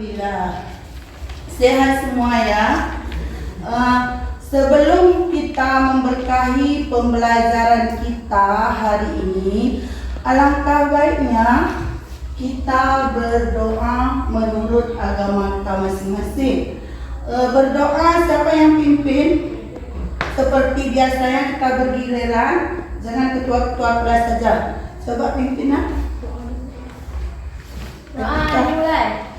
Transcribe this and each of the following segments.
Alhamdulillah. Sehat semua ya. Sebelum kita memberkahi pembelajaran kita hari ini, alangkah baiknya kita berdoa menurut agama kita masing-masing. Berdoa siapa yang pimpin? Seperti biasanya kita bergiliran, jangan ketua-ketua kelas saja. Coba pimpinan. Doa dimulai.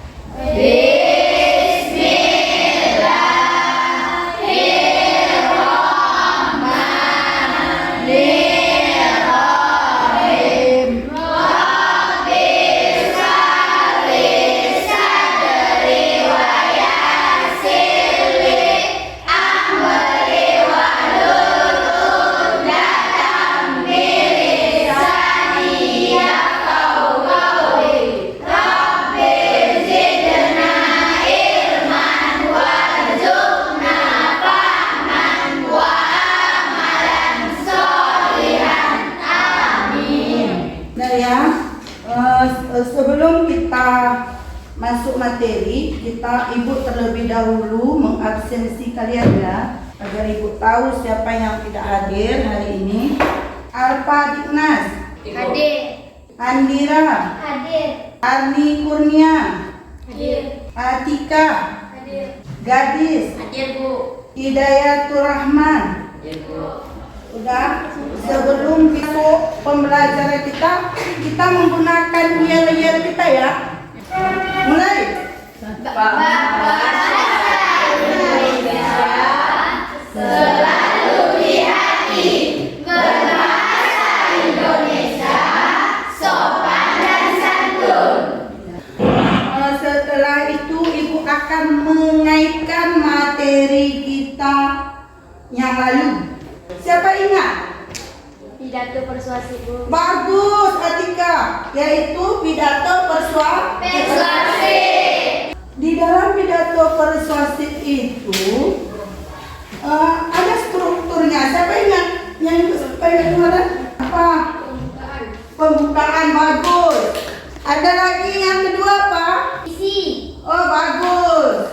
Sebelum kita masuk materi, Ibu terlebih dahulu mengabsensi kalian ya, agar Ibu tahu siapa yang tidak hadir hari ini. Alfa Dignas Hadir. Andira Hadir. Arni Kurnia Hadir. Atika Hadir. Gadis Hadir, Bu. Hidayatul Rahman. Hadir, Bu. Udah, sebelum masuk pembelajaran kita menggunakan yel-yel kita ya. Mulai. Bahasa Indonesia selalu di hati. Berbahasa Indonesia sopan dan santun. Setelah itu Ibu akan mengaitkan materi kita yang lalu. Siapa ingat? Pidato persuasif, Bu. Bagus Atika, yaitu pidato Persuasif. Di dalam pidato persuasif itu ada strukturnya. Siapa ingat? Yang kemarin apa? Pembukaan. Bagus. Ada lagi yang kedua apa? Isi. Oh bagus.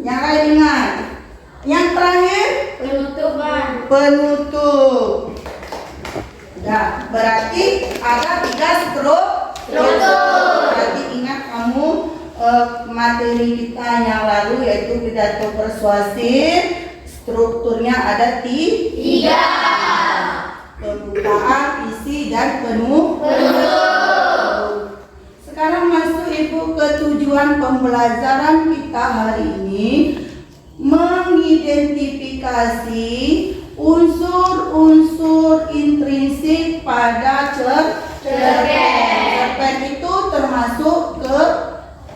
Yang lain ingat. Yang terakhir penutup. Nah, berarti ada 3 struktur. Berarti ingat kamu materi kita yang lalu yaitu pidato persuasif, strukturnya ada 3. Pembukaan, isi, dan penutup. Sekarang masuk Ibu ke tujuan pembelajaran kita hari ini, mengidentifikasi unsur-unsur intrinsik pada cerpen itu termasuk ke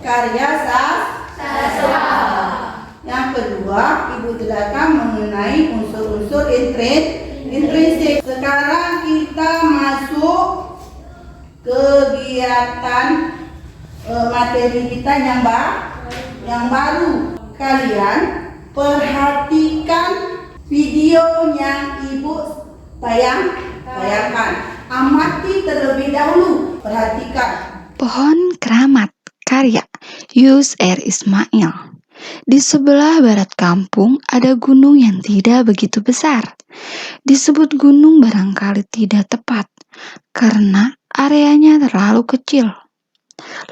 karya sastra. Yang kedua, Ibu jelaskan mengenai unsur-unsur intrinsik. Sekarang kita masuk kegiatan materi kita yang baru. Kalian perhatikan video yang Ibu tayangkan. Amati terlebih dahulu. Perhatikan. Pohon Keramat karya Yus R. Ismail. Di sebelah barat kampung ada gunung yang tidak begitu besar. Disebut gunung barangkali tidak tepat karena areanya terlalu kecil.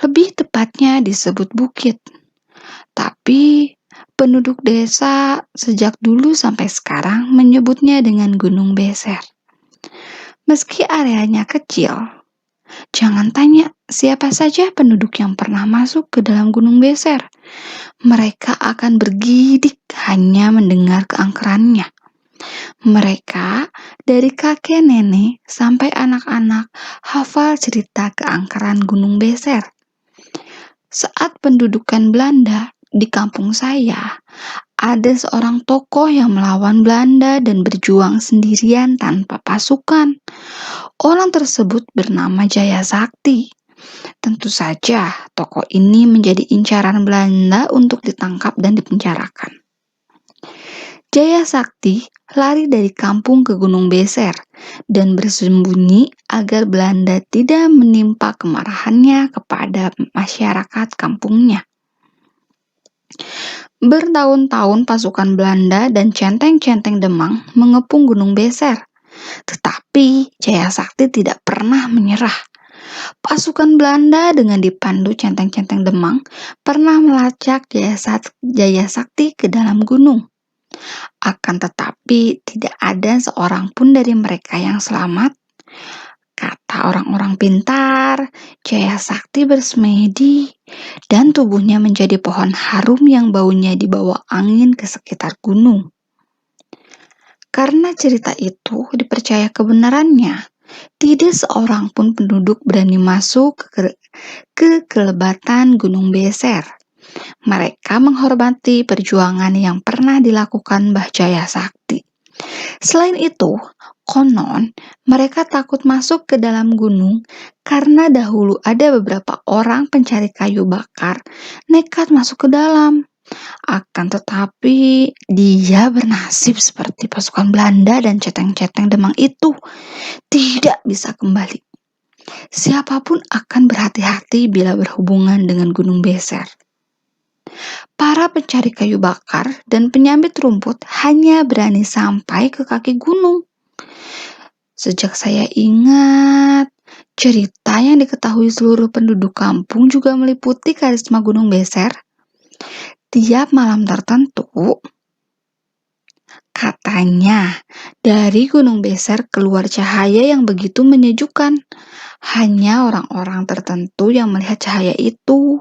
Lebih tepatnya disebut bukit. Tapi penduduk desa sejak dulu sampai sekarang menyebutnya dengan Gunung Beser. Meski areanya kecil, jangan tanya siapa saja penduduk yang pernah masuk ke dalam Gunung Beser. Mereka akan bergidik hanya mendengar keangkerannya. Mereka dari kakek nenek sampai anak-anak hafal cerita keangkeran Gunung Beser. Saat pendudukan Belanda di kampung saya, ada seorang tokoh yang melawan Belanda dan berjuang sendirian tanpa pasukan. Orang tersebut bernama Jaya Sakti. Tentu saja tokoh ini menjadi incaran Belanda untuk ditangkap dan dipenjarakan. Jaya Sakti lari dari kampung ke Gunung Beser dan bersembunyi agar Belanda tidak menimpa kemarahannya kepada masyarakat kampungnya. Bertahun-tahun pasukan Belanda dan centeng-centeng Demang mengepung Gunung Beser. Tetapi Jaya Sakti tidak pernah menyerah. Pasukan Belanda dengan dipandu centeng-centeng Demang pernah melacak Jaya Sakti ke dalam gunung. Akan tetapi tidak ada seorang pun dari mereka yang selamat. Kata orang-orang pintar, Jaya Sakti bersemedi dan tubuhnya menjadi pohon harum yang baunya dibawa angin ke sekitar gunung. Karena cerita itu dipercaya kebenarannya, tidak seorang pun penduduk berani masuk ke kelebatan Gunung Beser. Mereka menghormati perjuangan yang pernah dilakukan Mbah Jaya Sakti. Selain itu, konon mereka takut masuk ke dalam gunung karena dahulu ada beberapa orang pencari kayu bakar nekat masuk ke dalam. Akan tetapi, dia bernasib seperti pasukan Belanda dan ceteng-ceteng Demang itu, tidak bisa kembali. Siapapun akan berhati-hati bila berhubungan dengan Gunung Beser. Para pencari kayu bakar dan penyambit rumput hanya berani sampai ke kaki gunung. Sejak saya ingat, cerita yang diketahui seluruh penduduk kampung juga meliputi karisma Gunung Beser. Tiap malam tertentu, katanya dari Gunung Beser keluar cahaya yang begitu menyejukkan. Hanya orang-orang tertentu yang melihat cahaya itu.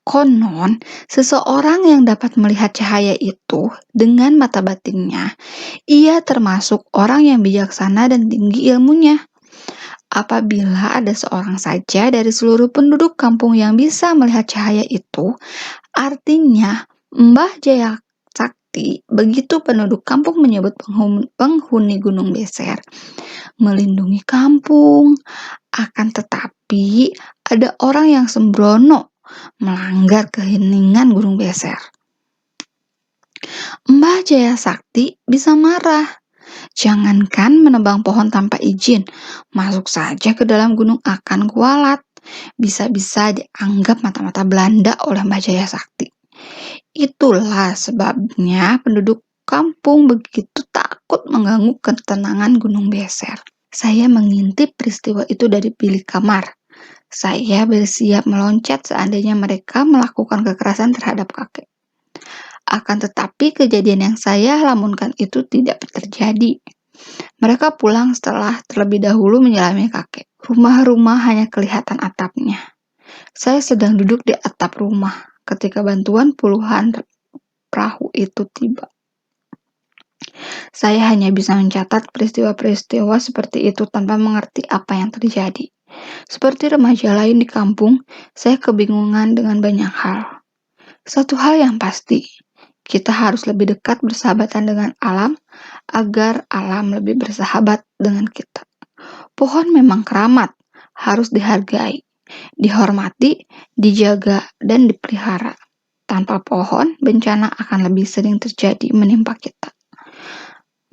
Konon, seseorang yang dapat melihat cahaya itu dengan mata batinnya, ia termasuk orang yang bijaksana dan tinggi ilmunya. Apabila ada seorang saja dari seluruh penduduk kampung yang bisa melihat cahaya itu, artinya Mbah Jaya Sakti, begitu penduduk kampung menyebut penghuni Gunung Beser, melindungi kampung. Akan tetapi, ada orang yang sembrono melanggar keheningan Gunung Beser. Mbah Jaya Sakti bisa marah. Jangankan menebang pohon tanpa izin, masuk saja ke dalam gunung akan kualat. Bisa-bisa dianggap mata-mata Belanda oleh Mbah Jaya Sakti. Itulah sebabnya penduduk kampung begitu takut mengganggu ketenangan Gunung Beser. Saya mengintip peristiwa itu dari bilik kamar. Saya bersiap meloncat seandainya mereka melakukan kekerasan terhadap kakek. Akan tetapi kejadian yang saya lamunkan itu tidak terjadi. Mereka pulang setelah terlebih dahulu menyelami kakek. Rumah-rumah hanya kelihatan atapnya. Saya sedang duduk di atap rumah ketika bantuan puluhan perahu itu tiba. Saya hanya bisa mencatat peristiwa-peristiwa seperti itu tanpa mengerti apa yang terjadi. Seperti remaja lain di kampung, saya kebingungan dengan banyak hal. Satu hal yang pasti, kita harus lebih dekat bersahabatan dengan alam agar alam lebih bersahabat dengan kita. Pohon memang keramat, harus dihargai, dihormati, dijaga, dan dipelihara. Tanpa pohon, bencana akan lebih sering terjadi menimpa kita.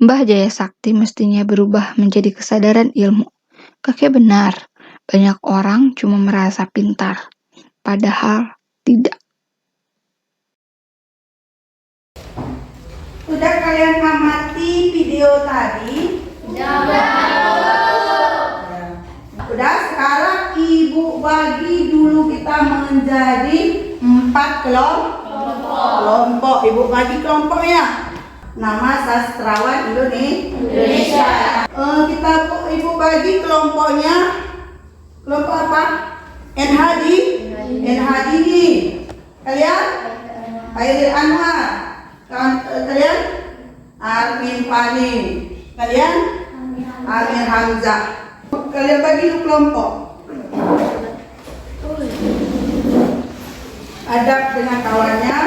Mbah Jaya Sakti mestinya berubah menjadi kesadaran ilmu. Kakek benar, banyak orang cuma merasa pintar, padahal tidak. Sudah kalian amati video tadi? Udah, sekarang ibu bagi dulu kita menjadi 4 kelompok. Ibu bagi kelompoknya. Nama sastrawan Indonesia. Ibu bagi kelompoknya. Kelompok apa? NHD ini. Kalian? Khairil Anwar. Kalian? Armin Pani. Kalian? Amir Hamzah. Kalian bagi kelompok. Adab dengan kawannya.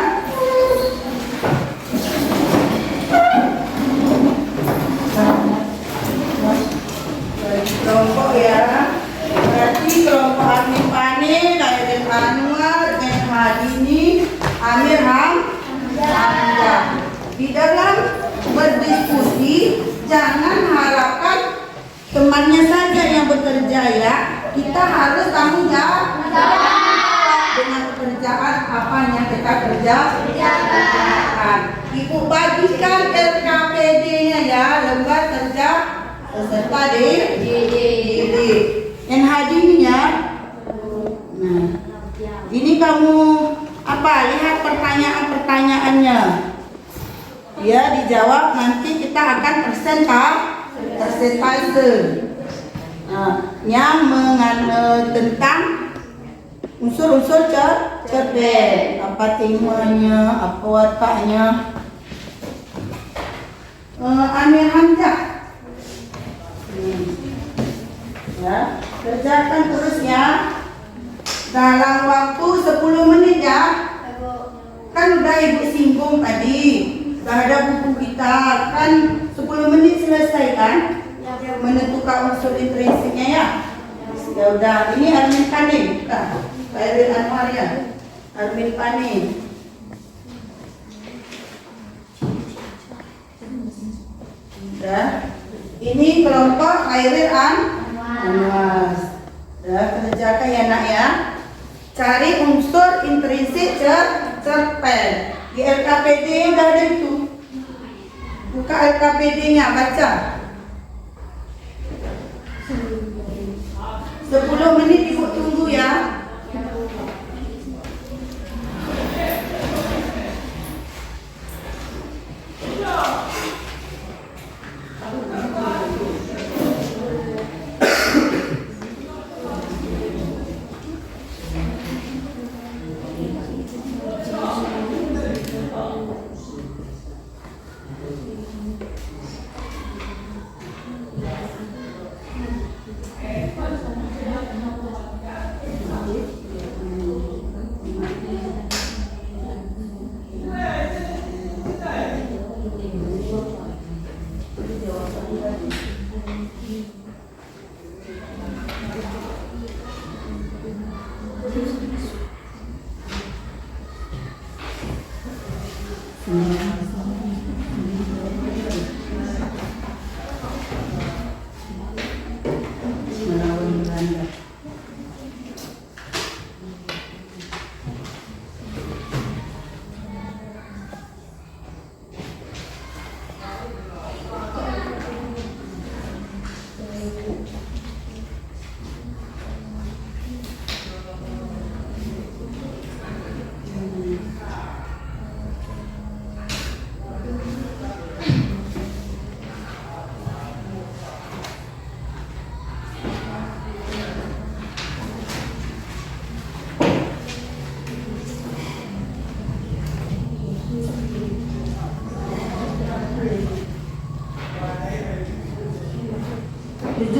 Kelompok ya. Berarti kelompok Armin Pani, Khairil Anwar, Hadini, Amir Hamzah. Di dalam berdiskusi jangan harapkan temannya saja yang bekerja ya. Kita harus tanggung jawab dengan pekerjaan apa yang kita kerja. Ibu bagikan LKPD-nya ya, lembar kerja peserta didik. Yang hadirnya, nah, ini kamu apa? Lihat pertanyaan-pertanyaannya. Ya, dijawab nanti kita akan persentase. Nah, yang tentang unsur-unsur cerdas, apa temanya, apa wataknya. Amir Hamzah. Ya, kerjakan terus ya. Dalam waktu 10 menit ya. Kan udah Ibu singgung tadi. Udah ada buku kita. Kan 10 menit selesai kan? Menentukan unsur intrinsiknya ya. Ya udah, ini Armin Panin. Khairil Anwar ya. Armin Panin. Udah. Ini kelompok Khairil Anwar. Udah, kerjakan ya nak ya. Cari unsur intrinsik cerpen. Di LKPD udah ada itu. Buka LKPD-nya, baca. 10 menit Ibu tunggu ya.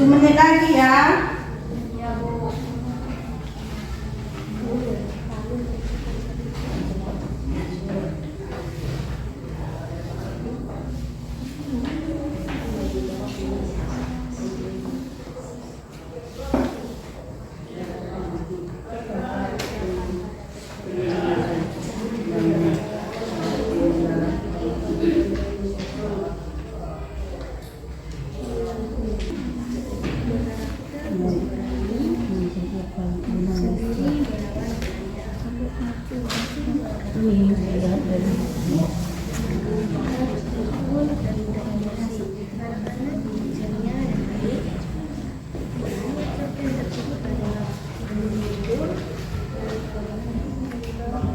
Menit lagi ya.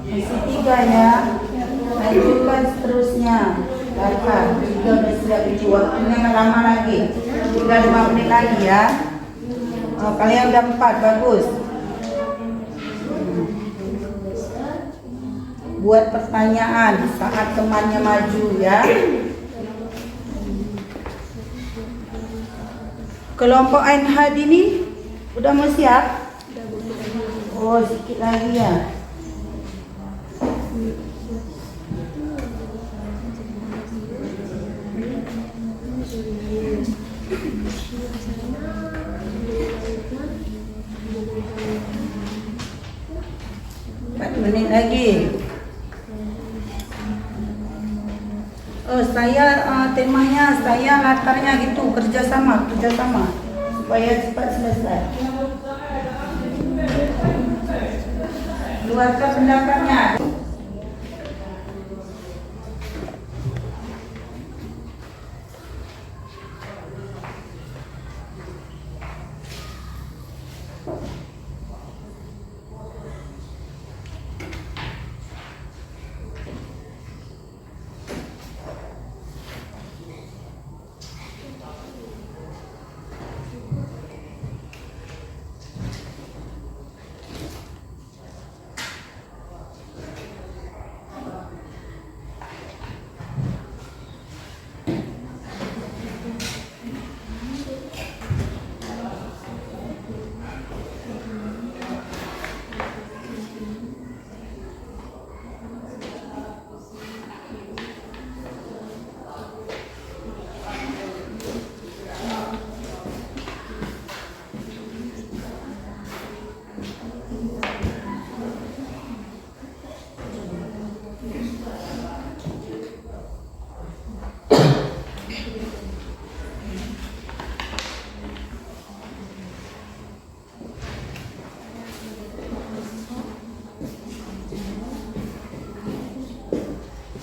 Masih 3 ya. Lanjutkan seterusnya. Baca, 3 udah siap itu. Waktunya nggak lama lagi. Tinggal 5 menit lagi ya. Oh, kalian udah 4, bagus. Buat pertanyaan saat temannya maju ya. Kelompok Ain Hadini udah mau siap? Oh, sedikit lagi ya. Menit lagi. Oh, saya temanya, saya latarnya gitu, kerjasama supaya cepat selesai. Keluarkan pendapatnya.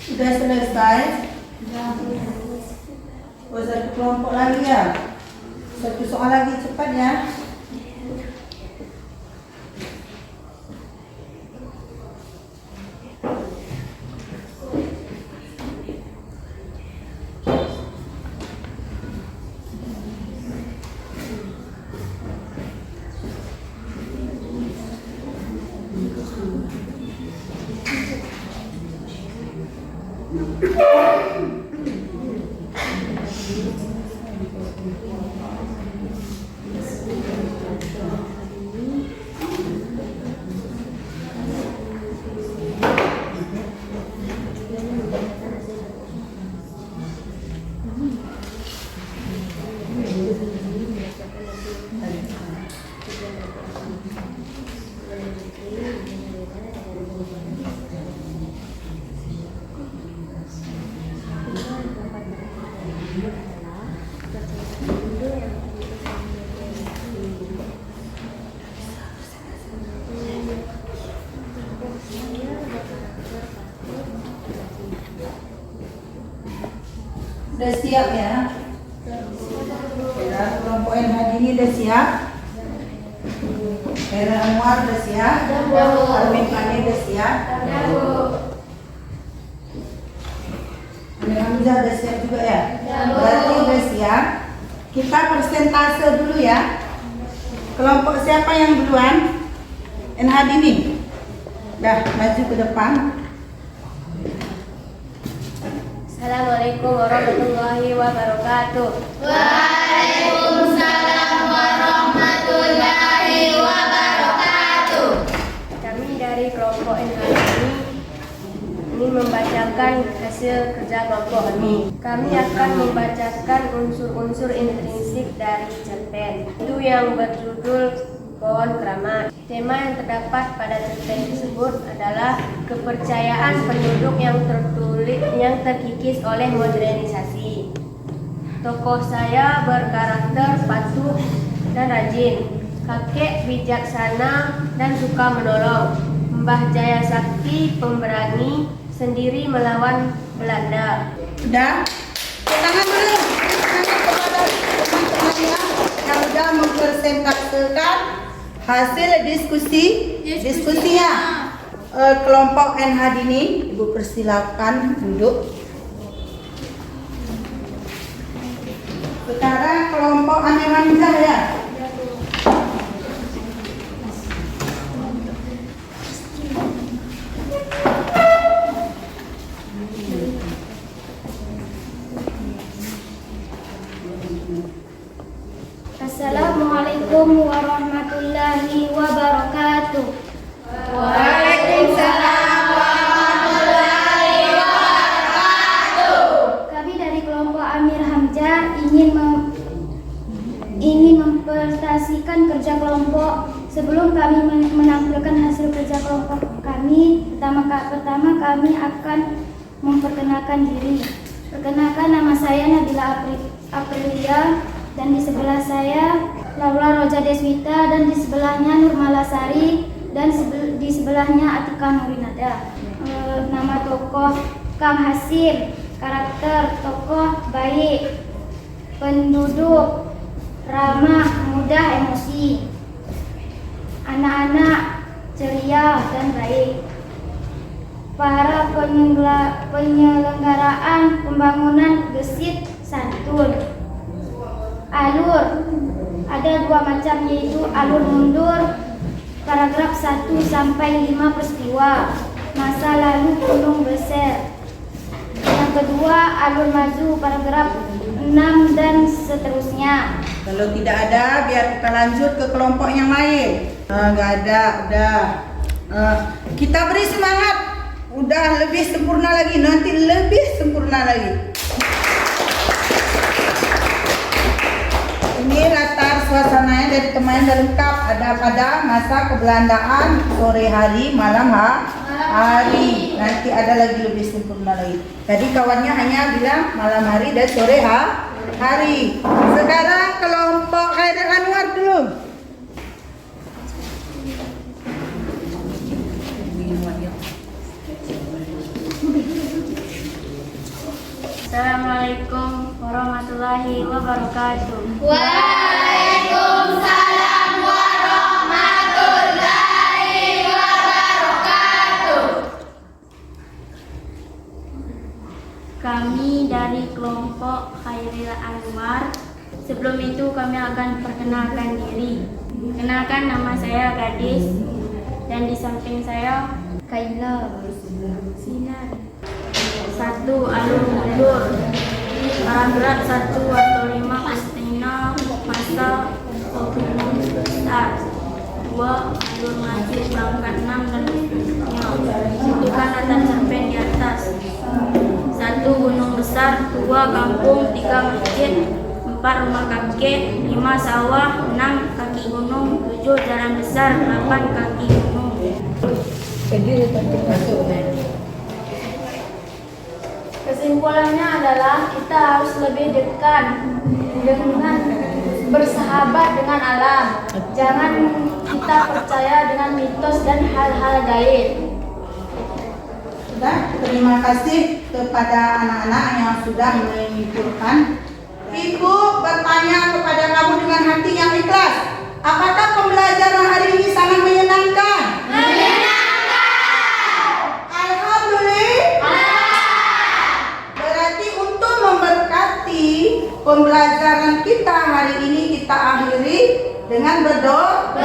Sudah selesai? Oh, satu kelompok lagi ya? Satu soal lagi, cepat ya. Udah siap ya? Ya, kelompok NH ini udah siap? Era Anwar udah siap? Armin Fani udah siap? Amir Hamzah udah siap juga ya? Berarti udah siap. Kita persentase dulu ya. Kelompok siapa yang duluan? NH ini. Dah, maju ke depan. Assalamualaikum warahmatullahi wabarakatuh. Waalaikumsalam warahmatullahi wabarakatuh. Kami dari kelompok NH ini membacakan hasil kerja kelompok kami. Kami akan membacakan unsur-unsur intrinsik dari cerpen itu yang berjudul Pohon Keramat. Tema yang terdapat pada cerpen tersebut adalah kepercayaan penduduk yang terkikis oleh modernisasi. Tokoh saya berkarakter patuh dan rajin, kakek bijaksana dan suka menolong, Mbah Jaya Sakti pemberani, sendiri melawan Belanda. Udah? Tangan dulu. Tangan kepada teman-temannya yang sudah mempresentasekan hasil diskusinya. Kelompok NH ini, Ibu persilakan duduk. Sekarang kelompok Amir Hamzah ya. Assalamualaikum warahmatullahi wabarakatuh. Waalaikumsalam warahmatullahi wabarakatuh. Kami dari kelompok Amir Hamzah ingin mempresentasikan kerja kelompok. Sebelum kami menampilkan hasil kerja kelompok kami, pertama kami akan memperkenalkan diri. Perkenalkan, nama saya Nabila Aprilia, dan di sebelah saya Laura Roja Deswita, dan di sebelahnya Nurmala Sari, dan di sebelahnya Atika Nurinada. Nama tokoh Kang Hasim, karakter tokoh baik, penduduk ramah, mudah emosi, anak-anak ceria dan baik. Para penyelenggaraan pembangunan gesit santun. Alur ada dua macam, yaitu alur mundur paragraf 1 sampai 5 peristiwa masa lalu Gunung Beser. Yang kedua alur maju paragraf 6 dan seterusnya. Kalau tidak ada, biar kita lanjut ke kelompok yang lain. Nggak ada, udah. Kita beri semangat. Udah lebih sempurna lagi, nanti lebih sempurna lagi. Ini latar suasananya dari teman dan lengkap. Ada pada masa kebelandaan, sore hari, malam hari. Nanti ada lagi lebih sempurna lagi. Tadi kawannya hanya bilang malam hari dan sore hari. Sekarang kelompok Khairil Anwar dulu. Assalamualaikum warahmatullahi wabarakatuh. Waalaikumsalam warahmatullahi wabarakatuh. Kami dari kelompok Khairil Anwar. Sebelum itu kami akan perkenalkan diri. Kenalkan, nama saya Gadis dan di samping saya Kaila, Sinar. 1. Alur mundur. Paragraf 1 atau 5 Kristina masa Pokemon besar. 2. Alur maju berangkat 6 dan seterusnya. Tentukan letak cerpen di atas. 1. Gunung besar. 2. Kampung. 3. Masjid. 4. Rumah kakek. 5. Sawah. 6. Kaki gunung. 7. Jalan besar. 8. Kaki gunung. Kesimpulannya adalah kita harus lebih dekat dengan bersahabat dengan alam. Jangan kita percaya dengan mitos dan hal-hal gaib. Sudah, terima kasih kepada anak-anak yang sudah menyimpulkan. Ibu bertanya kepada kamu dengan hati yang ikhlas. Apakah pembelajaran hari ini sangat menyenangkan? Berarti untuk memberkati pembelajaran kita hari ini kita akhiri dengan berdoa.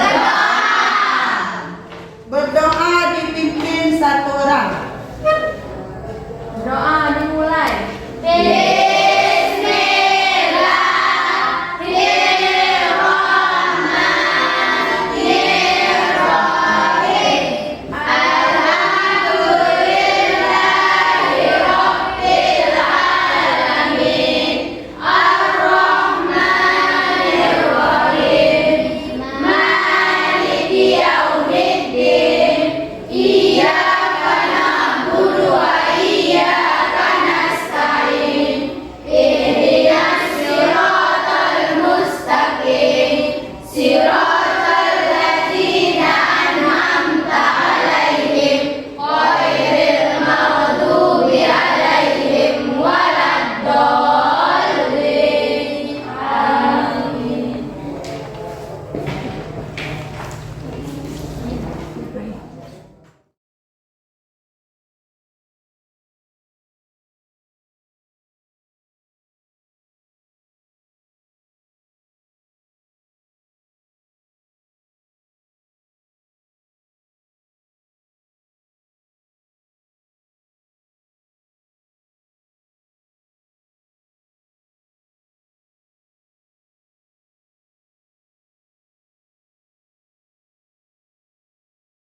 Berdoa dipimpin satu orang.